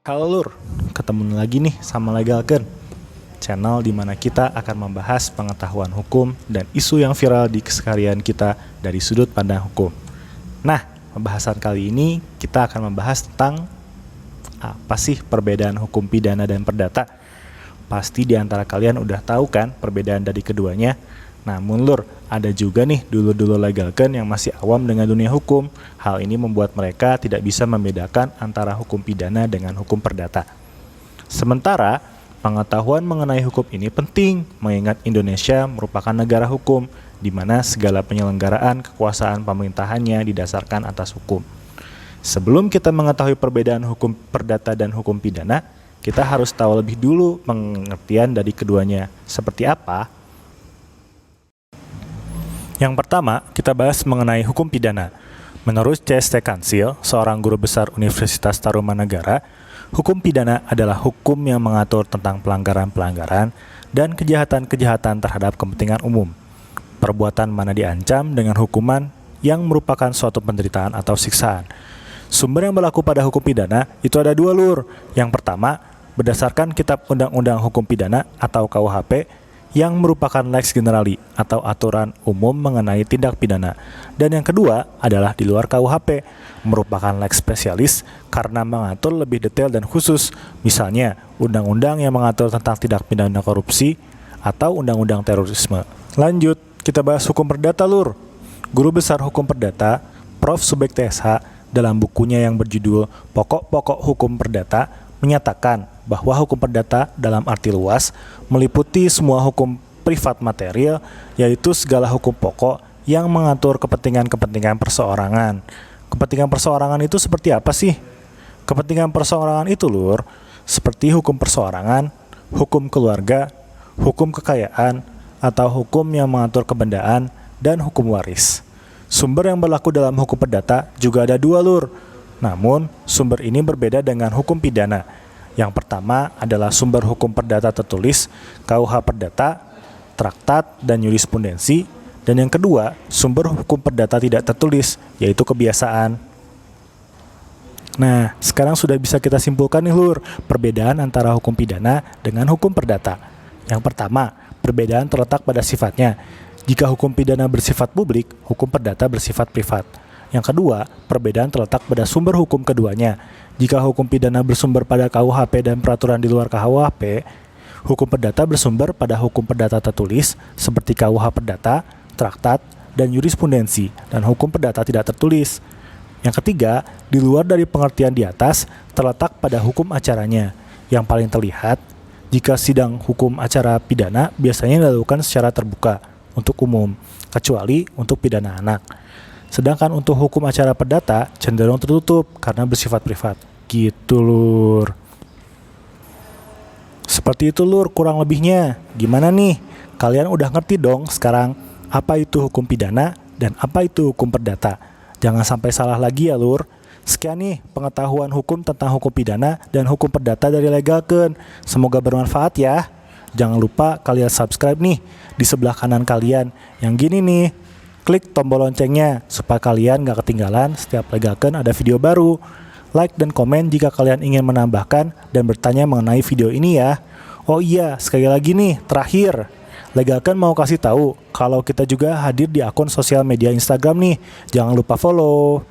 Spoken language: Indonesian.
Halo Lur, ketemu lagi nih sama Legalken, channel di mana kita akan membahas pengetahuan hukum dan isu yang viral di keseharian kita dari sudut pandang hukum. Nah, pembahasan kali ini kita akan membahas tentang apa sih perbedaan hukum pidana dan perdata. Pasti di antara kalian udah tahu kan perbedaan dari keduanya. Namun Lur, ada juga nih dulur-dulur Legalken yang masih awam dengan dunia hukum. Hal ini membuat mereka tidak bisa membedakan antara hukum pidana dengan hukum perdata. Sementara, pengetahuan mengenai hukum ini penting mengingat Indonesia merupakan negara hukum di mana segala penyelenggaraan kekuasaan pemerintahannya didasarkan atas hukum. Sebelum kita mengetahui perbedaan hukum perdata dan hukum pidana, kita harus tahu lebih dulu pengertian dari keduanya seperti apa. Yang pertama, kita bahas mengenai hukum pidana. Menurut C.S.T. Kansil, seorang guru besar Universitas Tarumanagara, hukum pidana adalah hukum yang mengatur tentang pelanggaran-pelanggaran dan kejahatan-kejahatan terhadap kepentingan umum. Perbuatan mana diancam dengan hukuman yang merupakan suatu penderitaan atau siksaan. Sumber yang berlaku pada hukum pidana itu ada dua Lur. Yang pertama, berdasarkan Kitab Undang-Undang Hukum Pidana atau KUHP, yang merupakan lex generali atau aturan umum mengenai tindak pidana. Dan yang kedua adalah di luar KUHP, merupakan lex spesialis karena mengatur lebih detail dan khusus, misalnya undang-undang yang mengatur tentang tindak pidana korupsi atau undang-undang terorisme. Lanjut, kita bahas hukum perdata Lur. Guru besar hukum perdata, Prof. Subek TSH, dalam bukunya yang berjudul Pokok-Pokok Hukum Perdata, menyatakan bahwa hukum perdata dalam arti luas meliputi semua hukum privat material, yaitu segala hukum pokok yang mengatur kepentingan-kepentingan perseorangan. Kepentingan perseorangan itu seperti apa sih? Kepentingan perseorangan itu Lur, seperti hukum perseorangan, hukum keluarga, hukum kekayaan, atau hukum yang mengatur kebendaan, dan hukum waris. Sumber yang berlaku dalam hukum perdata juga ada dua Lur, namun sumber ini berbeda dengan hukum pidana. Yang pertama adalah sumber hukum perdata tertulis, KUH Perdata, Traktat, dan Jurisprudensi. Dan yang kedua, sumber hukum perdata tidak tertulis, yaitu kebiasaan. Nah, sekarang sudah bisa kita simpulkan nih Lur, perbedaan antara hukum pidana dengan hukum perdata. Yang pertama, perbedaan terletak pada sifatnya. Jika hukum pidana bersifat publik, hukum perdata bersifat privat. Yang kedua, perbedaan terletak pada sumber hukum keduanya. Jika hukum pidana bersumber pada KUHP dan peraturan di luar KUHP, hukum perdata bersumber pada hukum perdata tertulis seperti KUH Perdata, Traktat, dan Jurisprudensi, dan hukum perdata tidak tertulis. Yang ketiga, di luar dari pengertian di atas, terletak pada hukum acaranya. Yang paling terlihat, jika sidang hukum acara pidana biasanya dilakukan secara terbuka untuk umum, kecuali untuk pidana anak. Sedangkan untuk hukum acara perdata cenderung tertutup karena bersifat privat. Gitu Lur. Seperti itu Lur kurang lebihnya. Gimana nih? Kalian udah ngerti dong sekarang apa itu hukum pidana dan apa itu hukum perdata. Jangan sampai salah lagi ya Lur. Sekian nih pengetahuan hukum tentang hukum pidana dan hukum perdata dari Legalken. Semoga bermanfaat ya. Jangan lupa kalian subscribe nih di sebelah kanan kalian. Yang gini nih. Klik tombol loncengnya supaya kalian gak ketinggalan setiap Legalken ada video baru. Like dan komen jika kalian ingin menambahkan dan bertanya mengenai video ini ya. Oh iya, sekali lagi nih, terakhir. Legalken mau kasih tahu kalau kita juga hadir di akun sosial media Instagram nih. Jangan lupa follow.